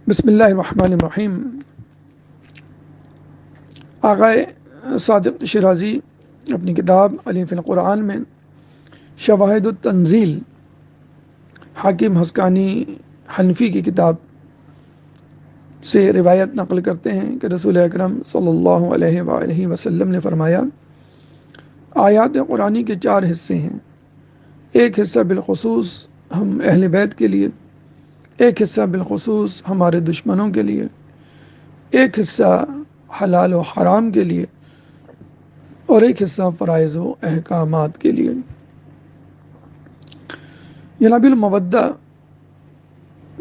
بسم اللہ الرحمن الرحیم۔ آقائے صادق شیرازی اپنی کتاب علی فی القرآن میں شواہد التنزیل حاکم حسقانی حنفی کی کتاب سے روایت نقل کرتے ہیں کہ رسول اکرم صلی اللہ علیہ وآلہ وسلم نے فرمایا، آیات قرآنی کے 4 حصے ہیں۔ ایک حصہ بالخصوص ہم اہل بیت کے لیے، ایک حصہ بالخصوص ہمارے دشمنوں کے لیے، ایک حصہ حلال و حرام کے لیے، اور ایک حصہ فرائض و احکامات کے لیے۔ جناب المودہ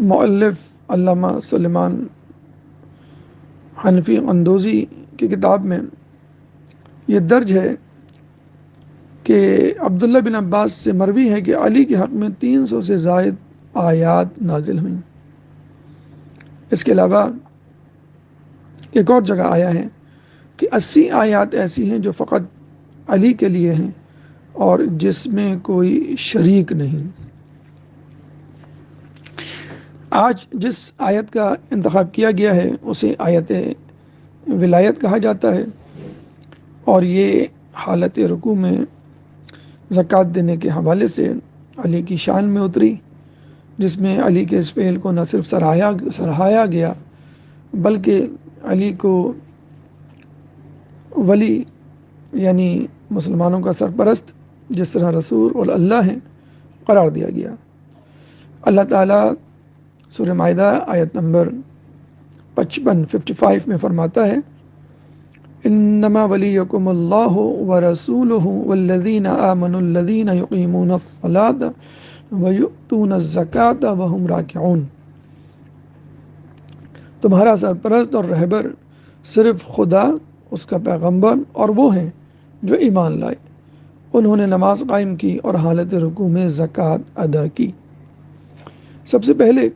مؤلف علامہ سلیمان حنفی قندوزی کی کتاب میں یہ درج ہے کہ عبداللہ بن عباس سے مروی ہے کہ علی کے حق میں 300 سے زائد آیات نازل ہوئیں۔ اس کے علاوہ ایک اور جگہ آیا ہے کہ 80 آیات ایسی ہیں جو فقط علی کے لیے ہیں اور جس میں کوئی شریک نہیں۔ آج جس آیت کا انتخاب کیا گیا ہے اسے آیت ولایت کہا جاتا ہے، اور یہ حالت رکوع میں زکوٰۃ دینے کے حوالے سے علی کی شان میں اتری، جس میں علی کے اس فعل کو نہ صرف سراہایا گیا بلکہ علی کو ولی یعنی مسلمانوں کا سرپرست جس طرح رسول اور اللہ ہیں قرار دیا گیا۔ اللہ تعالیٰ سورہ مائدہ آیت نمبر 55 میں فرماتا ہے، انما ولیکم اللہ ورسولہ والذین آمنوا الذین یقیمون الصلاة ویؤتون الزکاة وہم راکعون۔ تمہارا سرپرست اور رہبر صرف خدا، اس کا پیغمبر اور وہ ہیں جو ایمان لائے، انہوں نے نماز قائم کی اور حالت رکوع میں زکوٰۃ ادا کی۔ سب سے پہلے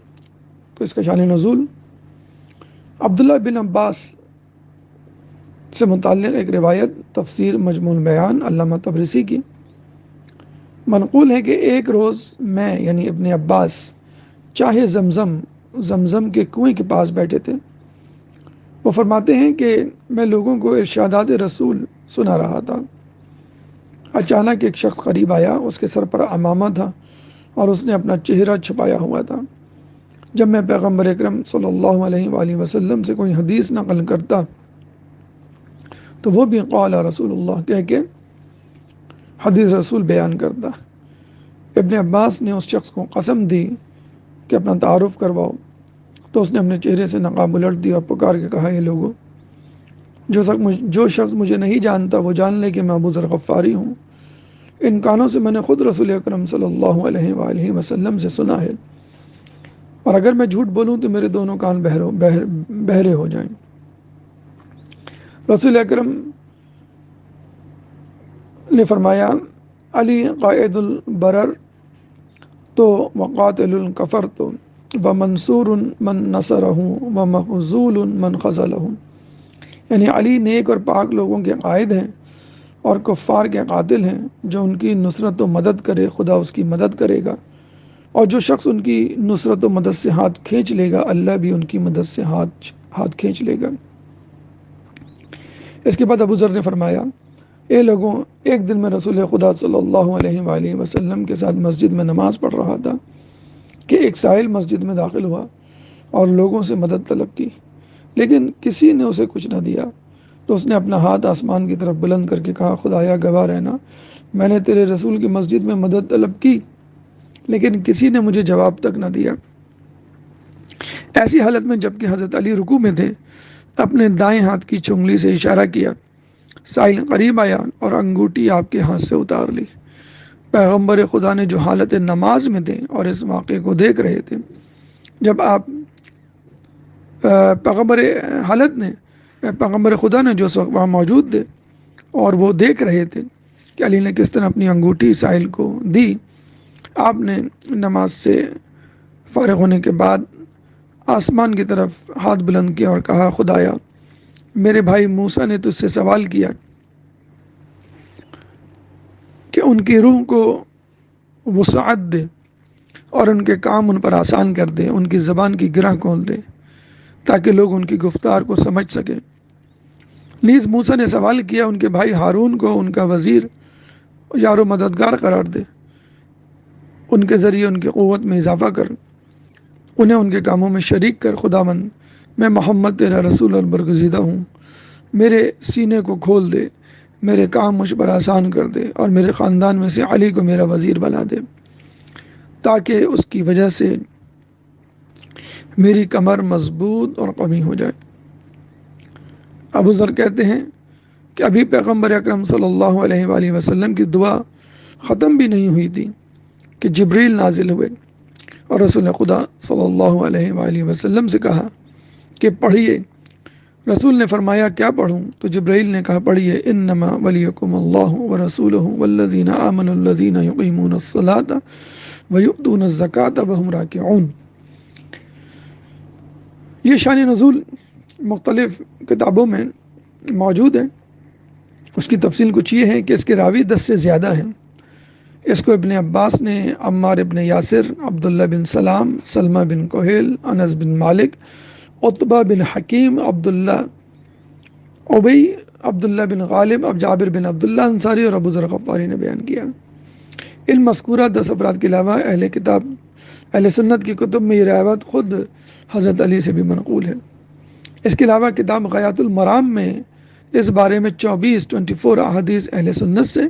تو اس کا شان نزول عبداللہ بن عباس سے متعلق ایک روایت تفسیر مجموع البیان علامہ طبرسی کی منقول ہے کہ ایک روز میں یعنی ابن عباس چاہے زمزم کے کنویں کے پاس بیٹھے تھے۔ وہ فرماتے ہیں کہ میں لوگوں کو ارشادات رسول سنا رہا تھا، اچانک ایک شخص قریب آیا، اس کے سر پر عمامہ تھا اور اس نے اپنا چہرہ چھپایا ہوا تھا۔ جب میں پیغمبر اکرم صلی اللہ علیہ وآلہ وسلم سے کوئی حدیث نقل کرتا تو وہ بھی قال رسول اللہ کہہ کے حدیث رسول بیان کرتا۔ ابن عباس نے اس شخص کو قسم دی کہ اپنا تعارف کرواؤ، تو اس نے اپنے چہرے سے نقاب الٹ دیا اور پکار کے کہا، یہ لوگوں، جو شخص مجھے نہیں جانتا وہ جان لے کہ میں ابو ذر غفاری ہوں۔ ان کانوں سے میں نے خود رسول اکرم صلی اللہ علیہ وآلہ وسلم سے سنا ہے، اور اگر میں جھوٹ بولوں تو میرے دونوں کان بہرے ہو جائیں۔ رسول اکرم نے فرمایا، علی قائد البرر تو وقاتل الکفر تو ومنصور من نصرہ ومخذول من خذلہ، یعنی علی نیک اور پاک لوگوں کے قائد ہیں اور کفار کے قاتل ہیں۔ جو ان کی نصرت و مدد کرے خدا اس کی مدد کرے گا، اور جو شخص ان کی نصرت و مدد سے ہاتھ کھینچ لے گا اللہ بھی ان کی مدد سے ہاتھ کھینچ لے گا۔ اس کے بعد ابو ذر نے فرمایا، اے لوگوں، ایک دن میں رسول خدا صلی اللہ علیہ وآلہ وسلم کے ساتھ مسجد میں نماز پڑھ رہا تھا کہ ایک سائل مسجد میں داخل ہوا اور لوگوں سے مدد طلب کی، لیکن کسی نے اسے کچھ نہ دیا۔ تو اس نے اپنا ہاتھ آسمان کی طرف بلند کر کے کہا، خدایا گواہ رہنا، میں نے تیرے رسول کی مسجد میں مدد طلب کی لیکن کسی نے مجھے جواب تک نہ دیا۔ ایسی حالت میں جبکہ حضرت علی رکوع میں تھے، اپنے دائیں ہاتھ کی چنگلی سے اشارہ کیا، سائل قریب آیا اور انگوٹھی آپ کے ہاتھ سے اتار لی۔ پیغمبر خدا نے جو حالت نماز میں تھے اور اس واقعے کو دیکھ رہے تھے، جب آپ پیغمبر خدا نے جو اس وقت وہاں موجود تھے اور وہ دیکھ رہے تھے کہ علی نے کس طرح اپنی انگوٹھی سائل کو دی، آپ نے نماز سے فارغ ہونے کے بعد آسمان کی طرف ہاتھ بلند کیا اور کہا، خدایا میرے بھائی موسیٰ نے تجھ سے سوال کیا کہ ان کی روح کو وسعت دے اور ان کے کام ان پر آسان کر دے، ان کی زبان کی گرہ کھول دے۔ تاکہ لوگ ان کی گفتار کو سمجھ سکیں۔ نیز موسیٰ نے سوال کیا ان کے بھائی ہارون کو ان کا وزیر یار و مددگار قرار دے، ان کے ذریعے ان کی قوت میں اضافہ کر، انہیں ان کے کاموں میں شریک کر۔ خداوند میں محمد تیرا رسول اور برگزیدہ ہوں، میرے سینے کو کھول دے، میرے کام مجھ پر آسان کر دے، اور میرے خاندان میں سے علی کو میرا وزیر بنا دے، تاکہ اس کی وجہ سے میری کمر مضبوط اور قوی ہو جائے۔ ابو ذر کہتے ہیں کہ ابھی پیغمبر اکرم صلی اللہ علیہ وآلہ وسلم کی دعا ختم بھی نہیں ہوئی تھی کہ جبریل نازل ہوئے اور رسول خدا صلی اللہ علیہ وآلہ وسلم سے کہا کہ پڑھیے۔ رسول نے فرمایا کیا پڑھوں؟ تو جبرائیل نے کہا پڑھیے انما ولیکم اللہ ورسولہ والذین آمنوا الذین یقیمون الصلاۃ ویؤتون الزکاۃ وہم راکعون۔ یہ شان نزول مختلف کتابوں میں موجود ہے۔ اس کی تفصیل کچھ یہ ہے کہ اس کے راوی 10 سے زیادہ ہیں۔ اس کو ابن عباس نے عمار ابن یاسر، عبداللہ بن سلام، سلمہ بن کوہیل، انس بن مالک، عتبہ بن حکیم، عبداللہ عبی، عبداللہ بن غالب، اب جابر بن عبداللہ انصاری اور ابو ذر غفاری نے بیان کیا۔ ان مذکورہ 10 افراد کے علاوہ اہل سنت کی کتب میں یہ روایت خود حضرت علی سے بھی منقول ہے۔ اس کے علاوہ کتاب غیات المرام میں اس بارے میں 24 احادیث اہل سنت سے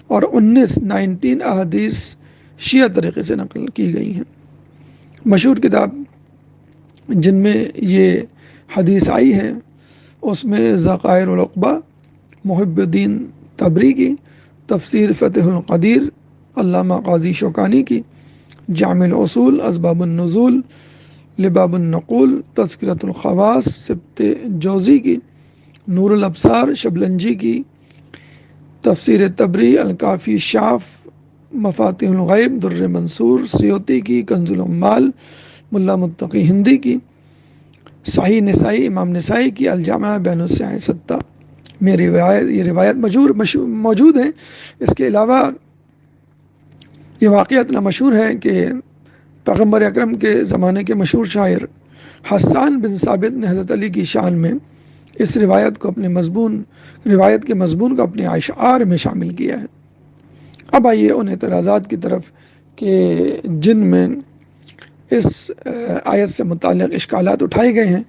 اور 19 احادیث شیعہ طریقے سے نقل کی گئی ہیں۔ مشہور کتاب جن میں یہ حدیث آئی ہے اس میں ذخائر العقبہ محب الدین تبری کی، تفسیر فتح القدیر علامہ قاضی شوکانی کی، جامع الاصول، اسباب النزول لباب النقول، تذکرۃ الخواص سبت جوزی کی، نور الابصار شبلنجی کی، تفسیر تبری الکافی شاف، مفاتیح الغیب در منصور سیوطی کی، کنز العمال ملا متقی ہندی کی، صحیح نسائی امام نسائی کی، الجامع بین السیاح ستہ میں یہ روایت موجود ہے۔ اس کے علاوہ یہ واقعہ اتنا مشہور ہے کہ پیغمبر اکرم کے زمانے کے مشہور شاعر حسان بن ثابت نے حضرت علی کی شان میں اس روایت کے مضمون کو اپنے اشعار میں شامل کیا ہے۔ اب آئیے ان اعتراضات کی طرف کہ جن میں اس آیت سے متعلق اشکالات اٹھائے گئے ہیں،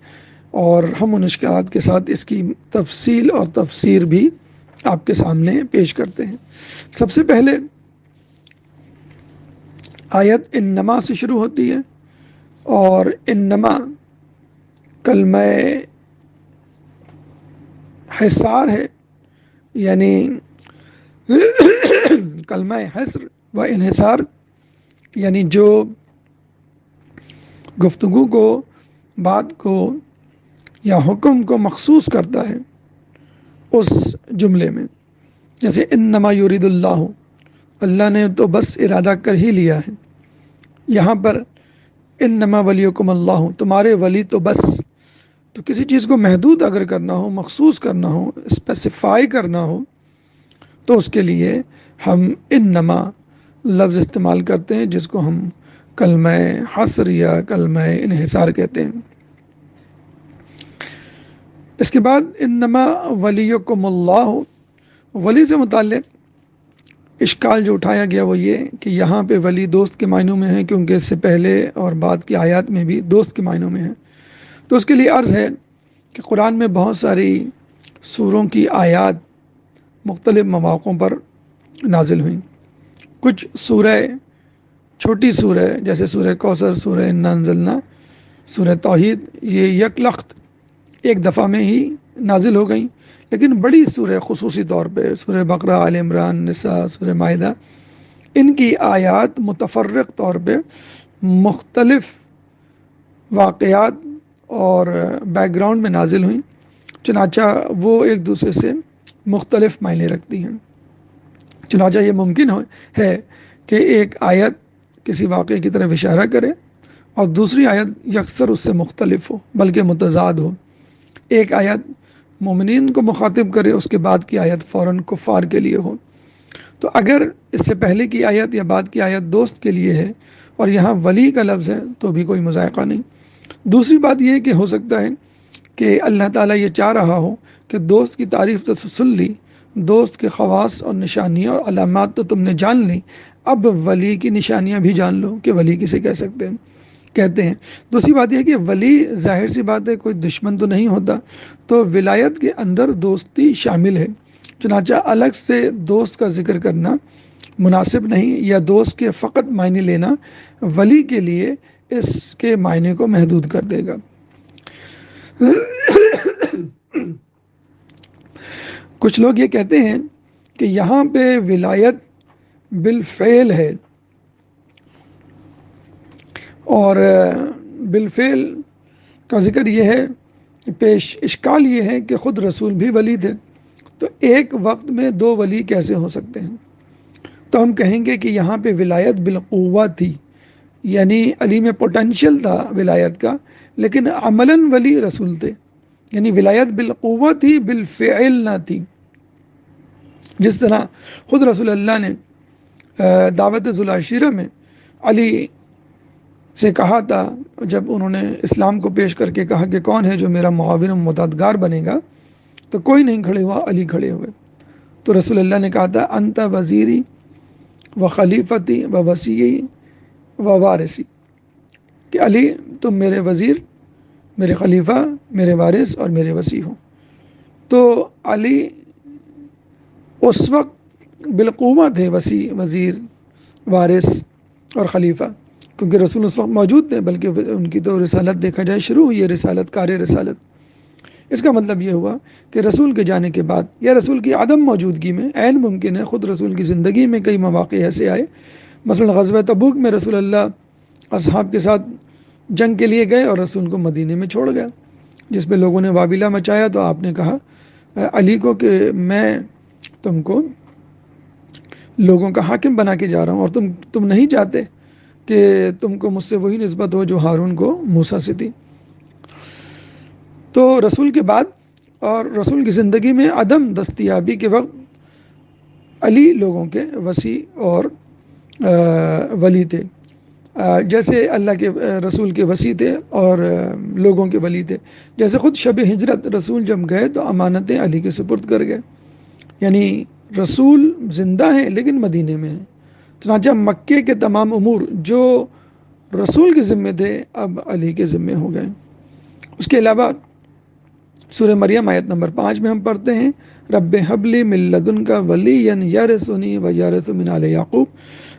اور ہم ان اشکالات کے ساتھ اس کی تفصیل اور تفسیر بھی آپ کے سامنے پیش کرتے ہیں۔ سب سے پہلے آیت انما سے شروع ہوتی ہے، اور انما کلمہ حصار ہے، یعنی کلمہ حصر و انحصار، یعنی جو گفتگو کو، بات کو یا حکم کو مخصوص کرتا ہے اس جملے میں۔ جیسے انما یرید اللہ نے تو بس ارادہ کر ہی لیا ہے۔ یہاں پر انما ولیکم اللہ، تمہارے ولی تو بس۔ تو کسی چیز کو محدود اگر کرنا ہو، مخصوص کرنا ہو، اسپیسیفائی کرنا ہو، تو اس کے لیے ہم انما لفظ استعمال کرتے ہیں، جس کو ہم کلمہ حصر یا کلمہ انحصار کہتے ہیں۔ اس کے بعد انما ولیکم اللہ، ولی سے متعلق اشکال جو اٹھایا گیا وہ یہ کہ یہاں پہ ولی دوست کے معنوں میں ہے، کیونکہ اس سے پہلے اور بعد کی آیات میں بھی دوست کے معنوں میں ہے۔ تو اس کے لیے عرض ہے کہ قرآن میں بہت ساری سوروں کی آیات مختلف مواقعوں پر نازل ہوئیں۔ کچھ سورہ چھوٹی سورہ جیسے سورہ کوثر، سورہ انا انزلنا، سورہ توحید، یہ یک لخت ایک دفعہ میں ہی نازل ہو گئیں، لیکن بڑی سورہ خصوصی طور پہ سورہ بقرہ، آل عمران، نساء، سورہ مائدہ، ان کی آیات متفرق طور پہ مختلف واقعات اور بیک گراؤنڈ میں نازل ہوئیں، چنانچہ وہ ایک دوسرے سے مختلف معنی رکھتی ہیں۔ چنانچہ یہ ممکن ہے کہ ایک آیت کسی واقعے کی طرف اشارہ کرے اور دوسری آیت یکسر اس سے مختلف ہو، بلکہ متضاد ہو۔ ایک آیت مومنین کو مخاطب کرے، اس کے بعد کی آیت فوراً کفار کے لیے ہو۔ تو اگر اس سے پہلے کی آیت یا بعد کی آیت دوست کے لیے ہے اور یہاں ولی کا لفظ ہے تو بھی کوئی مذائقہ نہیں۔ دوسری بات یہ ہے کہ ہو سکتا ہے کہ اللہ تعالیٰ یہ چاہ رہا ہو کہ دوست کی تعریف تو سن لی، دوست کے خواص اور نشانیاں اور علامات تو تم نے جان لی، اب ولی کی نشانیاں بھی جان لو کہ ولی کسے کہتے ہیں۔ دوسری بات یہ ہے کہ ولی ظاہر سی بات ہے کوئی دشمن تو نہیں ہوتا، تو ولایت کے اندر دوستی شامل ہے، چنانچہ الگ سے دوست کا ذکر کرنا مناسب نہیں، یا دوست کے فقط معنی لینا ولی کے لیے اس کے معنی کو محدود کر دے گا۔ کچھ لوگ یہ کہتے ہیں کہ یہاں پہ ولایت بالفعل ہے، اور بالفعل کا ذکر یہ ہے، پیش اشکال یہ ہے کہ خود رسول بھی ولی تھے، تو ایک وقت میں دو ولی کیسے ہو سکتے ہیں؟ تو ہم کہیں گے کہ یہاں پہ ولایت بالقوہ تھی، یعنی علی میں پوٹینشیل تھا ولایت کا، لیکن عملاً ولی رسول تھے، یعنی ولایت بالقوہ تھی، بالفعل نہ تھی۔ جس طرح خود رسول اللہ نے دعوت ذوالعشیرہ میں علی سے کہا تھا، جب انہوں نے اسلام کو پیش کر کے کہا کہ کون ہے جو میرا معاون و مددگار بنے گا، تو کوئی نہیں کھڑے ہوا، علی کھڑے ہوئے، تو رسول اللہ نے کہا تھا انت وزیری و خلیفتی و وصیی و وارثی، کہ علی تم میرے وزیر، میرے خلیفہ، میرے وارث اور میرے وصی ہو۔ تو علی اس وقت بالقوہ تھے، وصی، وزیر، وارث اور خلیفہ، کیونکہ رسول اس وقت موجود تھے، بلکہ ان کی تو رسالت دیکھا جائے شروع ہوئی ہے، رسالت، کار رسالت۔ اس کا مطلب یہ ہوا کہ رسول کے جانے کے بعد یا رسول کی عدم موجودگی میں عین ممکن ہے خود رسول کی زندگی میں کئی مواقع ایسے آئے، مثلا غزوہ تبوک میں رسول اللہ اصحاب کے ساتھ جنگ کے لیے گئے اور رسول کو مدینے میں چھوڑ گیا، جس پہ لوگوں نے وابلہ مچایا، تو آپ نے کہا علی کو کہ میں تم کو لوگوں کا حاکم بنا کے جا رہا ہوں، اور تم نہیں چاہتے کہ تم کو مجھ سے وہی نسبت ہو جو ہارون کو موسیٰ سے تھی۔ تو رسول کے بعد اور رسول کی زندگی میں عدم دستیابی کے وقت علی لوگوں کے وصی اور ولی تھے، جیسے اللہ کے رسول کے وصی تھے اور لوگوں کے ولی تھے۔ جیسے خود شب ہجرت رسول جب گئے تو امانتیں علی کے سپرد کر گئے، یعنی رسول زندہ ہیں لیکن مدینے میں ہیں، چنانچہ مکے کے تمام امور جو رسول کے ذمے تھے اب علی کے ذمے ہو گئے۔ اس کے علاوہ سورہ مریم آیت نمبر 5 میں ہم پڑھتے ہیں رب حبلی من لدنک ولیا یرثنی ویرث من آل یعقوب،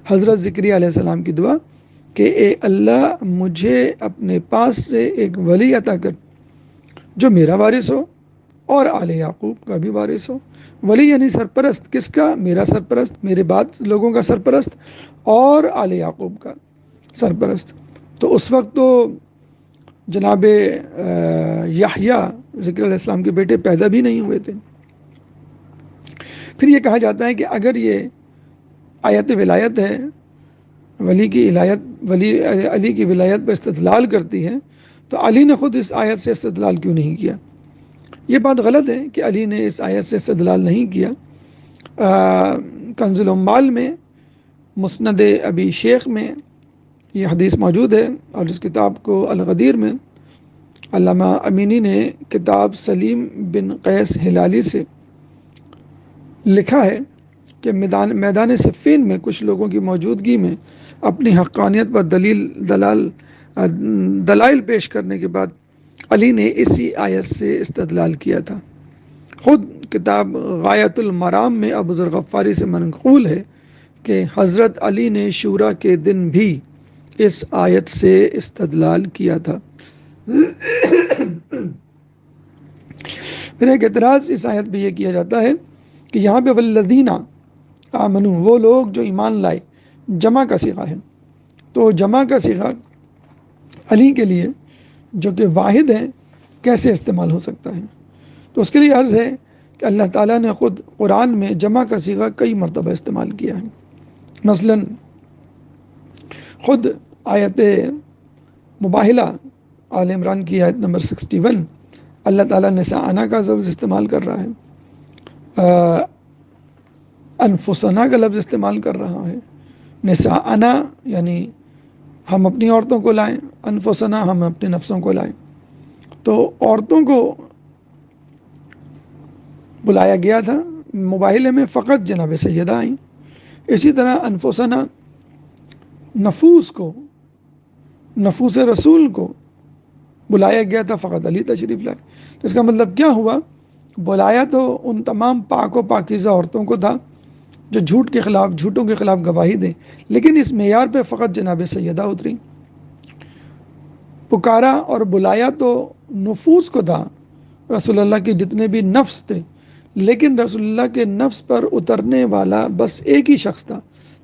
حضرت زکریا علیہ السلام کی دعا کہ اے اللہ مجھے اپنے پاس سے ایک ولی عطا کر جو میرا وارث ہو اور آل یعقوب کا بھی وارث ہو۔ ولی یعنی سرپرست، کس کا؟ میرا سرپرست، میرے بعد لوگوں کا سرپرست اور آل یعقوب کا سرپرست۔ تو اس وقت تو جناب یحییٰ ذکر علیہ السلام کے بیٹے پیدا بھی نہیں ہوئے تھے۔ پھر یہ کہا جاتا ہے کہ اگر یہ آیت ولایت ہے، ولی کی علی کی ولایت پر استدلال کرتی ہے، تو علی نے خود اس آیت سے استدلال کیوں نہیں کیا؟ یہ بات غلط ہے کہ علی نے اس آیت سے استدلال نہیں کیا۔ کنز العمال میں، مسند ابی شیخ میں یہ حدیث موجود ہے، اور اس کتاب کو الغدیر میں علامہ امینی نے کتاب سلیم بن قیس ہلالی سے لکھا ہے کہ میدان صفین میں کچھ لوگوں کی موجودگی میں اپنی حقانیت پر دلائل پیش کرنے کے بعد علی نے اسی آیت سے استدلال کیا تھا۔ خود کتاب غایت المرام میں ابو ذر غفاری سے منقول ہے کہ حضرت علی نے شورا کے دن بھی اس آیت سے استدلال کیا تھا۔ پھر ایک اعتراض اس آیت پہ یہ کیا جاتا ہے کہ یہاں پہ والذین آمنو، وہ لوگ جو ایمان لائے، جمع کا صیغہ ہے، تو جمع کا صیغہ علی کے لیے جو کہ واحد ہیں کیسے استعمال ہو سکتا ہے؟ تو اس کے لیے عرض ہے کہ اللہ تعالیٰ نے خود قرآن میں جمع کا صیغہ کئی مرتبہ استعمال کیا ہے۔ مثلا خود آیت مباہلہ آل عمران کی آیت نمبر 61 اللہ تعالیٰ نساءنا کا لفظ استعمال کر رہا ہے، انفسنا کا لفظ استعمال کر رہا ہے۔ نساءنا یعنی ہم اپنی عورتوں کو لائیں، انفسنا ہم اپنے نفسوں کو لائیں. تو عورتوں کو بلایا گیا تھا، مباہلے میں فقط جناب سیدہ آئیں. اسی طرح انفسنا نفوس کو، نفوس رسول کو بلایا گیا تھا، فقط علی تشریف لائے. تو اس کا مطلب کیا ہوا؟ بلایا تو ان تمام پاک و پاکیزہ عورتوں کو تھا جو جھوٹ کے خلاف، جھوٹوں کے خلاف گواہی دیں، لیکن اس معیار پہ فقط جناب سیدہ اتری. پکارا اور بلایا تو نفوس کو تھا، رسول اللہ کے جتنے بھی نفس تھے، لیکن رسول اللہ کے نفس پر اترنے والا بس ایک ہی شخص تھا،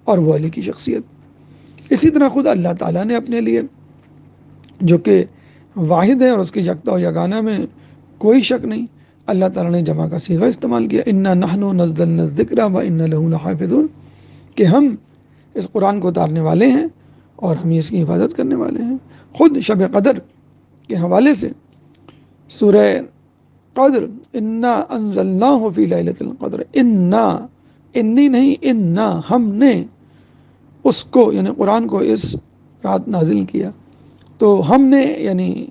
اور وہ علی کی شخصیت. اسی طرح خود اللہ تعالیٰ نے اپنے لیے، جو کہ واحد ہے اور اس کے یکتا و یگانہ میں کوئی شک نہیں، اللہ تعالیٰ نے جمع کا صیغہ استعمال کیا، انا نحن نزلنا الذکر و انا لہ لحافظون، کہ ہم اس قرآن کو اتارنے والے ہیں اور ہم اس کی حفاظت کرنے والے ہیں. خود شب قدر کے حوالے سے سورہ قدر، انا انزلناہ فی لیلۃ القدر، انا، انی نہیں، انا، ہم نے اس کو یعنی قرآن کو اس رات نازل کیا. تو ہم نے یعنی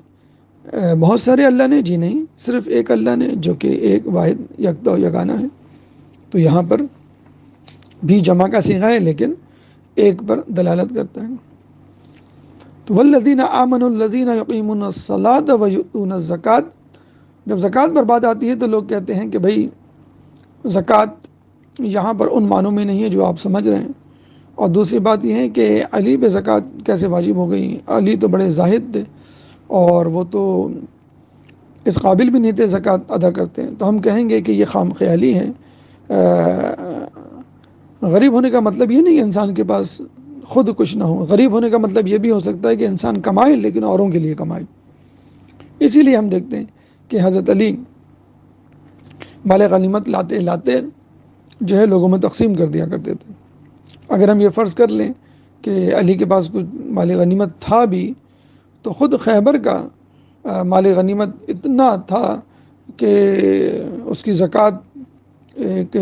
بہت سارے اللہ نے، جی نہیں، صرف ایک اللہ نے جو کہ ایک واحد یکتا و یگانہ ہے. تو یہاں پر بھی جمع کا صیغہ ہے لیکن ایک پر دلالت کرتا ہے. تو والذین آمنوا الذین یقیمون الصلاۃ ویؤتون الزکوٰۃ، جب زکوٰۃ پر بات آتی ہے تو لوگ کہتے ہیں کہ بھائی زکوٰۃ یہاں پر ان معنوں میں نہیں ہے جو آپ سمجھ رہے ہیں. اور دوسری بات یہ ہے کہ علی پہ زکوٰۃ کیسے واجب ہو گئی؟ علی تو بڑے زاہد تھے اور وہ تو اس قابل بھی نہیں تھے زکوٰۃ ادا کرتے ہیں. تو ہم کہیں گے کہ یہ خام خیالی ہے. غریب ہونے کا مطلب یہ نہیں کہ انسان کے پاس خود کچھ نہ ہو. غریب ہونے کا مطلب یہ بھی ہو سکتا ہے کہ انسان کمائے لیکن اوروں کے لیے کمائے. اسی لیے ہم دیکھتے ہیں کہ حضرت علی مال غنیمت لاتے لاتے جو ہے لوگوں میں تقسیم کر دیا کرتے تھے. اگر ہم یہ فرض کر لیں کہ علی کے پاس کچھ مال غنیمت تھا بھی، تو خود خیبر کا مال غنیمت اتنا تھا کہ اس کی زکوٰۃ ایک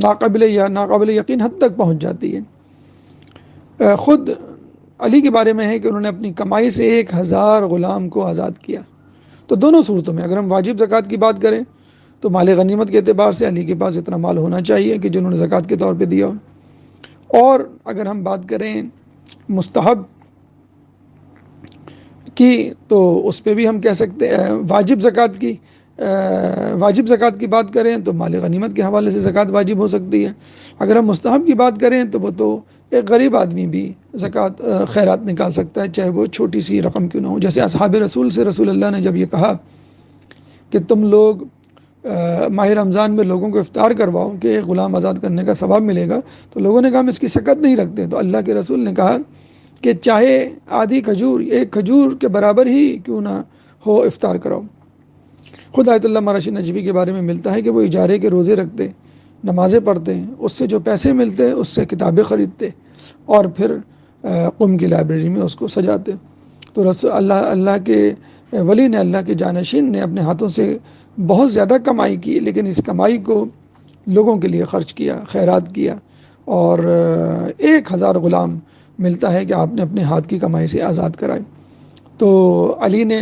ناقابل یقین حد تک پہنچ جاتی ہے. خود علی کے بارے میں ہے کہ انہوں نے اپنی کمائی سے 1000 غلام کو آزاد کیا. تو دونوں صورتوں میں اگر ہم واجب زکوٰۃ کی بات کریں تو مال غنیمت کے اعتبار سے علی کے پاس اتنا مال ہونا چاہیے کہ جنہوں نے زکوٰۃ کے طور پہ دیا ہو. اور اگر ہم بات کریں مستحب کی تو اس پہ بھی ہم کہہ سکتے ہیں واجب زکوٰۃ کی بات کریں تو مال غنیمت کے حوالے سے زکوٰۃ واجب ہو سکتی ہے. اگر ہم مستحب کی بات کریں تو وہ تو ایک غریب آدمی بھی زکوٰۃ خیرات نکال سکتا ہے، چاہے وہ چھوٹی سی رقم کیوں نہ ہو. جیسے اصحاب رسول سے رسول اللہ نے جب یہ کہا کہ تم لوگ ماہ رمضان میں لوگوں کو افطار کرواؤ کہ ایک غلام آزاد کرنے کا ثواب ملے گا، تو لوگوں نے کہا ہم اس کی شکت نہیں رکھتے. تو اللہ کے رسول نے کہا کہ چاہے آدھی کھجور، ایک کھجور کے برابر ہی کیوں نہ ہو، افطار کراؤ. خود آیت اللہ مرشد نجوی کے بارے میں ملتا ہے کہ وہ اجارے کے روزے رکھتے، نمازیں پڑھتے ہیں، اس سے جو پیسے ملتے اس سے کتابیں خریدتے اور پھر قم کی لائبریری میں اس کو سجاتے. تو اللہ کے ولی نے، اللہ کے جانشین نے اپنے ہاتھوں سے بہت زیادہ کمائی کی، لیکن اس کمائی کو لوگوں کے لیے خرچ کیا، خیرات کیا، اور 1000 غلام ملتا ہے کہ آپ نے اپنے ہاتھ کی کمائی سے آزاد کرائے. تو علی نے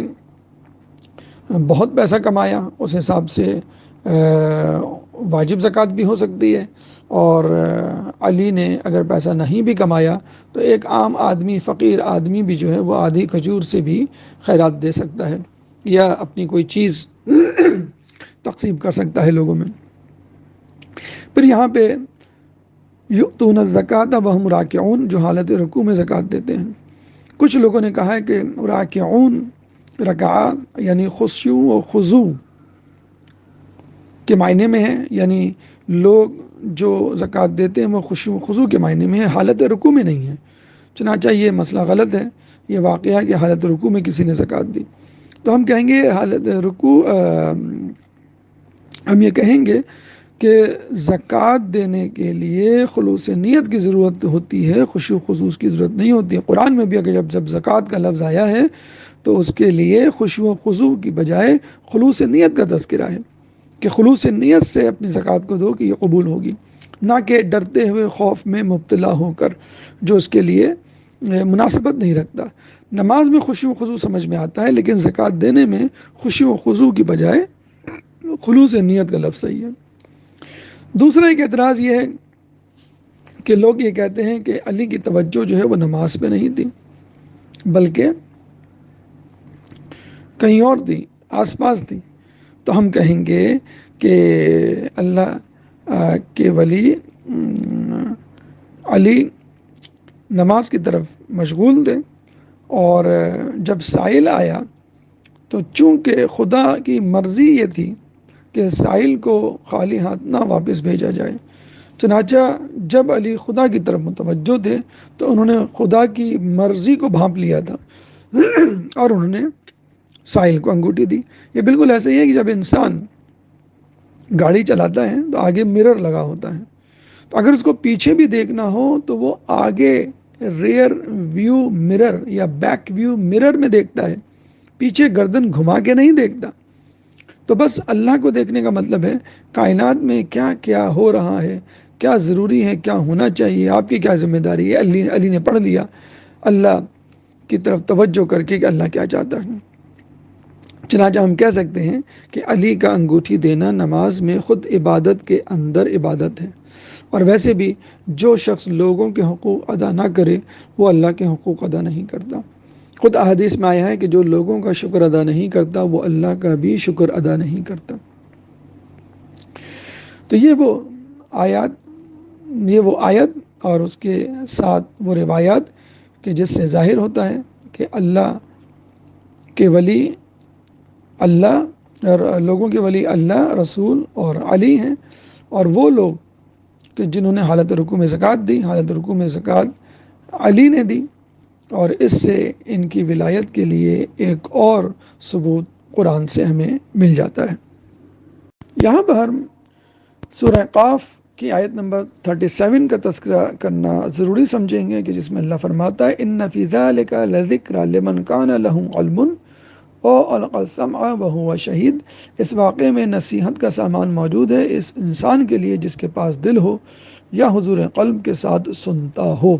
بہت پیسہ کمایا، اس حساب سے واجب زکوٰۃ بھی ہو سکتی ہے. اور علی نے اگر پیسہ نہیں بھی کمایا تو ایک عام آدمی، فقیر آدمی بھی جو ہے وہ آدھی کھجور سے بھی خیرات دے سکتا ہے یا اپنی کوئی چیز تقسیم کر سکتا ہے لوگوں میں. پھر یہاں پہ یؤتون الزکاۃ وہم راکعون، جو حالت رکوع میں زکوٰۃ دیتے ہیں. کچھ لوگوں نے کہا ہے کہ راکعون رکعہ یعنی خشوع و خضوع کے معنی میں ہے، یعنی لوگ جو زکوٰۃ دیتے ہیں وہ خشوع و خضوع کے معنی میں ہے، حالت رکوع میں نہیں ہے. چنانچہ یہ مسئلہ غلط ہے. یہ واقعہ کہ حالت رکوع میں کسی نے زکوٰۃ دی. تو ہم کہیں گے حالت رکوع، ہم یہ کہیں گے کہ زکوٰۃ دینے کے لیے خلوص نیت کی ضرورت ہوتی ہے، خشوع و خضوع کی ضرورت نہیں ہوتی ہے. قرآن میں بھی اگر جب زکوٰۃ کا لفظ آیا ہے تو اس کے لیے خشوع و خضوع کی بجائے خلوص نیت کا تذکرہ ہے کہ خلوص نیت سے اپنی زکوٰۃ کو دو کہ یہ قبول ہوگی، نہ کہ ڈرتے ہوئے خوف میں مبتلا ہو کر جو اس کے لیے مناسبت نہیں رکھتا۔ نماز میں خشوع و خضوع سمجھ میں آتا ہے، لیکن زکوٰۃ دینے میں خشوع و خضوع کی بجائے خلوص نیت کا لفظ صحیح ہے۔ دوسرا ایک اعتراض یہ ہے کہ لوگ یہ کہتے ہیں کہ علی کی توجہ جو ہے وہ نماز پہ نہیں تھی، بلکہ کہیں اور تھی، آس پاس تھی۔ تو ہم کہیں گے کہ اللہ کے ولی علی نماز کی طرف مشغول تھے، اور جب سائل آیا تو چونکہ خدا کی مرضی یہ تھی کہ سائل کو خالی ہاتھ نہ واپس بھیجا جائے، چنانچہ جب علی خدا کی طرف متوجہ تھے تو انہوں نے خدا کی مرضی کو بھانپ لیا تھا اور انہوں نے سائل کو انگوٹھی دی۔ یہ بالکل ایسے ہی ہے کہ جب انسان گاڑی چلاتا ہے تو آگے مرر لگا ہوتا ہے، تو اگر اس کو پیچھے بھی دیکھنا ہو تو وہ آگے ریئر ویو مرر یا بیک ویو مرر میں دیکھتا ہے، پیچھے گردن گھما کے نہیں دیکھتا۔ تو بس اللہ کو دیکھنے کا مطلب ہے کائنات میں کیا کیا ہو رہا ہے، کیا ضروری ہے، کیا ہونا چاہیے، آپ کی کیا ذمہ داری ہے۔ علی نے پڑھ لیا اللہ کی طرف توجہ کر کے کہ اللہ کیا چاہتا ہے۔ چنانچہ ہم کہہ سکتے ہیں کہ علی کا انگوٹھی دینا نماز میں خود عبادت کے اندر عبادت ہے، اور ویسے بھی جو شخص لوگوں کے حقوق ادا نہ کرے وہ اللہ کے حقوق ادا نہیں کرتا۔ خود احادیث میں آیا ہے کہ جو لوگوں کا شکر ادا نہیں کرتا وہ اللہ کا بھی شکر ادا نہیں کرتا۔ تو یہ وہ آیت اور اس کے ساتھ وہ روایات کہ جس سے ظاہر ہوتا ہے کہ اللہ کے ولی اللہ اور لوگوں کے ولی اللہ، رسول اور علی ہیں، اور وہ لوگ کہ جنہوں نے حالت رکوع میں زکوٰۃ دی، حالت رکوع میں زکوٰۃ علی نے دی، اور اس سے ان کی ولایت کے لیے ایک اور ثبوت قرآن سے ہمیں مل جاتا ہے۔ یہاں پر ہم سورہ قاف کی آیت نمبر 37 کا تذکرہ کرنا ضروری سمجھیں گے کہ جس میں اللہ فرماتا ہے ان فی ذلک لذکری لمن کان لہ علم او القى السمع وهو شہید۔ اس واقعے میں نصیحت کا سامان موجود ہے اس انسان کے لیے جس کے پاس دل ہو یا حضور قلب کے ساتھ سنتا ہو۔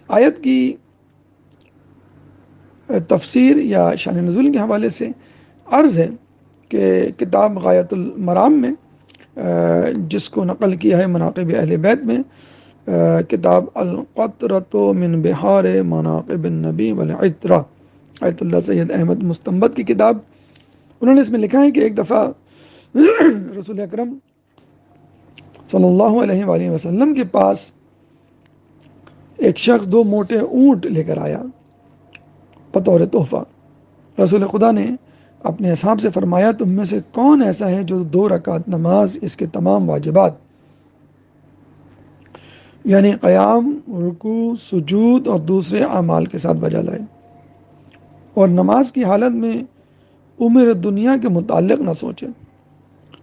آیت کی تفسیر یا شان نزول کے حوالے سے عرض ہے کہ کتاب غایۃ المرام میں جس کو نقل کیا ہے مناقب اہل بیت میں، کتاب القطرۃ من بحار مناقب النبی والعطرہ، آیت اللہ سید احمد مستنبط کی کتاب، انہوں نے اس میں لکھا ہے کہ ایک دفعہ رسول اکرم صلی اللہ علیہ وآلہ وسلم کے پاس ایک شخص 2 موٹے اونٹ لے کر آیا بطور تحفہ۔ رسول خدا نے اپنے اصحاب سے فرمایا تم میں سے کون ایسا ہے جو 2 رکعت نماز اس کے تمام واجبات یعنی قیام، رکوع، سجود اور دوسرے اعمال کے ساتھ بجا لائے، اور نماز کی حالت میں امور دنیا کے متعلق نہ سوچے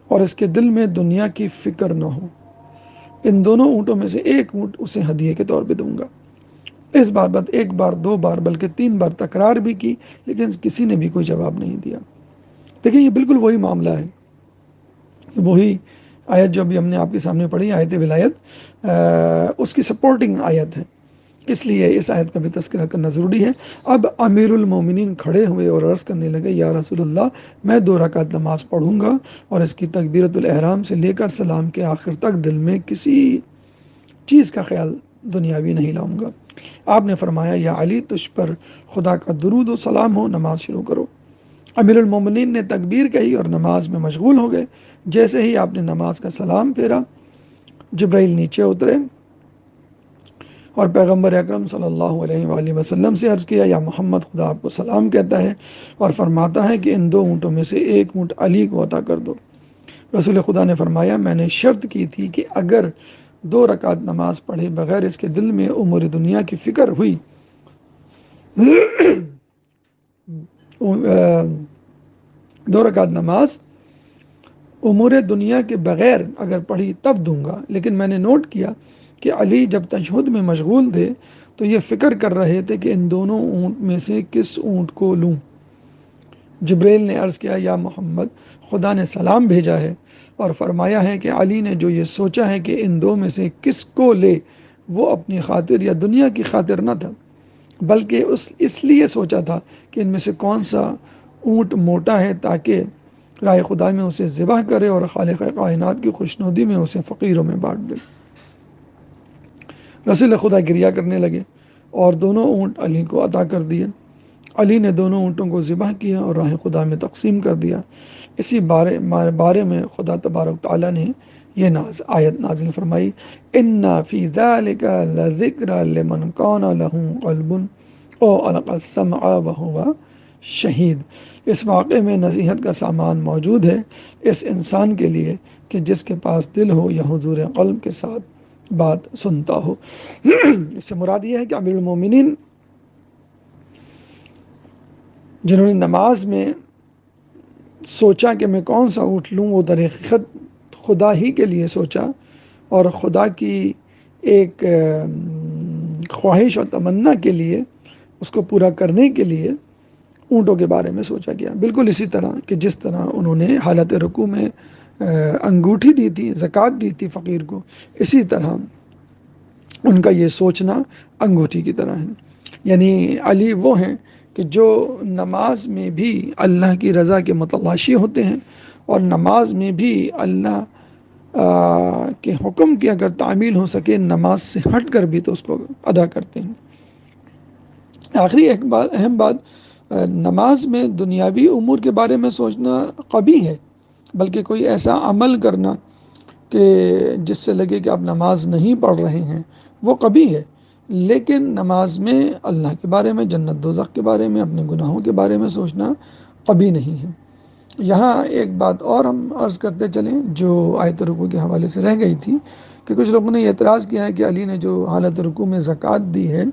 اور اس کے دل میں دنیا کی فکر نہ ہو۔ ان دونوں اونٹوں میں سے ایک اونٹ اسے ہدیے کے طور پہ دوں گا۔ اس بات 1 بار 2 بار بلکہ 3 بار تکرار بھی کی، لیکن کسی نے بھی کوئی جواب نہیں دیا۔ دیکھیں یہ بالکل وہی معاملہ ہے، وہی آیت جو ابھی ہم نے آپ کے سامنے پڑھی، آیت ولایت، اس کی سپورٹنگ آیت ہے، اس لیے اس آیت کا بھی تذکرہ کرنا ضروری ہے۔ اب امیر المومنین کھڑے ہوئے اور عرض کرنے لگے یا رسول اللہ میں 2 رکعت نماز پڑھوں گا اور اس کی تکبیرۃ الاحرام سے لے کر سلام کے آخر تک دل میں کسی چیز کا خیال دنیاوی نہیں لاؤں گا۔ آپ نے فرمایا یا علی تجھ پر خدا کا درود و سلام ہو، نماز شروع کرو۔ امیر المومنین نے تکبیر کہی اور نماز میں مشغول ہو گئے۔ جیسے ہی آپ نے نماز کا سلام پھیرا، جبرائیل نیچے اترے اور پیغمبر اکرم صلی اللہ علیہ وآلہ وسلم سے عرض کیا یا محمد خدا آپ کو سلام کہتا ہے اور فرماتا ہے کہ ان 2 اونٹوں میں سے ایک اونٹ علی کو عطا کر دو۔ رسول خدا نے فرمایا میں نے شرط کی تھی کہ اگر 2 رکعت نماز پڑھے بغیر اس کے دل میں امور دنیا کی فکر ہوئی 2 رکعت نماز امور دنیا کے بغیر اگر پڑھی تب دوں گا، لیکن میں نے نوٹ کیا کہ علی جب تشہد میں مشغول تھے تو یہ فکر کر رہے تھے کہ ان دونوں اونٹ میں سے کس اونٹ کو لوں۔ جبریل نے عرض کیا یا محمد خدا نے سلام بھیجا ہے اور فرمایا ہے کہ علی نے جو یہ سوچا ہے کہ ان 2 میں سے کس کو لے وہ اپنی خاطر یا دنیا کی خاطر نہ تھا، بلکہ اس لیے سوچا تھا کہ ان میں سے کون سا اونٹ موٹا ہے تاکہ راہ خدا میں اسے ذبح کرے اور خالق کائنات کی خوشنودی میں اسے فقیروں میں بانٹ دے۔ رسول خدا گریا کرنے لگے اور دونوں اونٹ علی کو عطا کر دیے۔ علی نے دونوں اونٹوں کو ذبح کیا اور راہ خدا میں تقسیم کر دیا۔ اسی بارے میں خدا تبارک تعالیٰ نے یہ آیت نازل فرمائی، اِنَّ فِي ذَلِكَ لَذِكْرًا لِمَنْ كَانَ لَهُ قَلْبٌ أَوْ أَلْقَى السَّمْعَ وَهُوَ شہید۔ اس واقعے میں نصیحت کا سامان موجود ہے اس انسان کے لیے کہ جس کے پاس دل ہو یا حضور قلب کے ساتھ بات سنتا ہو۔ اس سے مراد یہ ہے کہ امیر المومنین جنہوں نے نماز میں سوچا کہ میں کون سا اونٹ لوں، وہ در حقیقت خدا ہی کے لیے سوچا اور خدا کی ایک خواہش اور تمنا کے لیے، اس کو پورا کرنے کے لیے اونٹوں کے بارے میں سوچا گیا۔ بالکل اسی طرح کہ جس طرح انہوں نے حالت رکوع میں انگوٹھی دی تھی، زکوٰۃ دی تھی فقیر کو، اسی طرح ان کا یہ سوچنا انگوٹھی کی طرح ہے۔ یعنی علی وہ ہیں کہ جو نماز میں بھی اللہ کی رضا کے متلاشی ہوتے ہیں اور نماز میں بھی اللہ کے حکم کی اگر تعمیل ہو سکے نماز سے ہٹ کر بھی تو اس کو ادا کرتے ہیں۔ آخری ایک اہم بات، نماز میں دنیاوی امور کے بارے میں سوچنا قبیح ہے، بلکہ کوئی ایسا عمل کرنا کہ جس سے لگے کہ آپ نماز نہیں پڑھ رہے ہیں وہ قبیح ہے، لیکن نماز میں اللہ کے بارے میں، جنت دوزخ کے بارے میں، اپنے گناہوں کے بارے میں سوچنا قبیح نہیں ہے۔ یہاں ایک بات اور ہم عرض کرتے چلیں جو آیت رکوع کے حوالے سے رہ گئی تھی کہ کچھ لوگوں نے یہ اعتراض کیا ہے کہ علی نے جو حالت رکوع میں زکوٰۃ دی ہے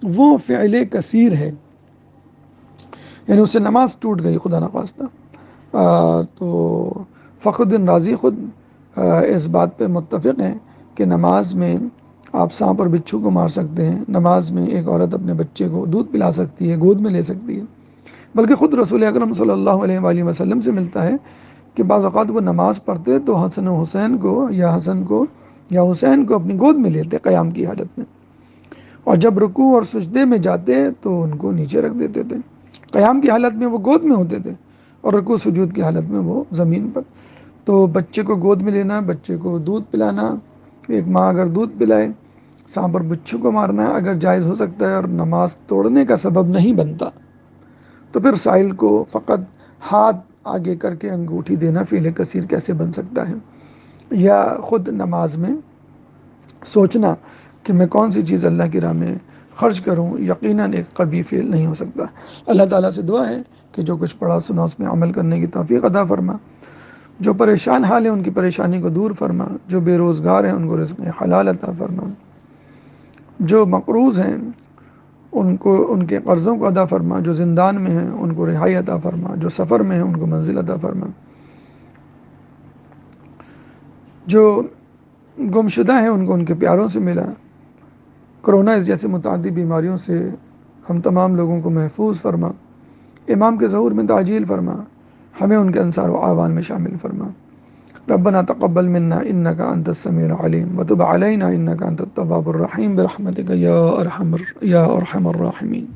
وہ فعل کثیر ہے، یعنی اس سے نماز ٹوٹ گئی خدا نخواستہ۔ تو فخر الدین رازی خود اس بات پہ متفق ہیں کہ نماز میں آپ سانپ اور بچھو کو مار سکتے ہیں، نماز میں ایک عورت اپنے بچے کو دودھ پلا سکتی ہے، گود میں لے سکتی ہے، بلکہ خود رسول اکرم صلی اللہ علیہ وآلہ وسلم سے ملتا ہے کہ بعض اوقات وہ نماز پڑھتے تو حسن و حسین کو یا حسین کو اپنی گود میں لیتے قیام کی حالت میں، اور جب رکوع اور سجدے میں جاتے تو ان کو نیچے رکھ دیتے تھے۔ قیام کی حالت میں وہ گود میں ہوتے تھے اور رکوع سجود کی حالت میں وہ زمین پر۔ تو بچے کو گود میں لینا، بچے کو دودھ پلانا، ایک ماں اگر دودھ پلائے، سانپ اور بچھو کو مارنا اگر جائز ہو سکتا ہے اور نماز توڑنے کا سبب نہیں بنتا، تو پھر سائل کو فقط ہاتھ آگے کر کے انگوٹھی دینا فعل کثیر کیسے بن سکتا ہے؟ یا خود نماز میں سوچنا کہ میں کون سی چیز اللہ کی راہ میں خرچ کروں، یقیناً ایک قبیح فعل نہیں ہو سکتا۔ اللہ تعالیٰ سے دعا ہے کہ جو کچھ پڑھا سنا اس میں عمل کرنے کی توفیق عطا فرما، جو پریشان حال ہیں ان کی پریشانی کو دور فرما، جو بے روزگار ہیں ان کو رزق حلال عطا فرما، جو مقروض ہیں ان کے قرضوں کو ادا فرما، جو زندان میں ہیں ان کو رہائی عطا فرما، جو سفر میں ہیں ان کو منزل عطا فرما، جو گمشدہ ہیں ان کو ان کے پیاروں سے ملا، کرونا اس جیسے متعدد بیماریوں سے ہم تمام لوگوں کو محفوظ فرما، امام کے ظہور میں تعجیل فرما، ہمیں ان کے انصار و اعوان میں شامل فرما۔ ربنا تقبل منا انك انت السميع العليم وتب علينا انك انت التواب الرحيم برحمتك يا ارحم الراحمين۔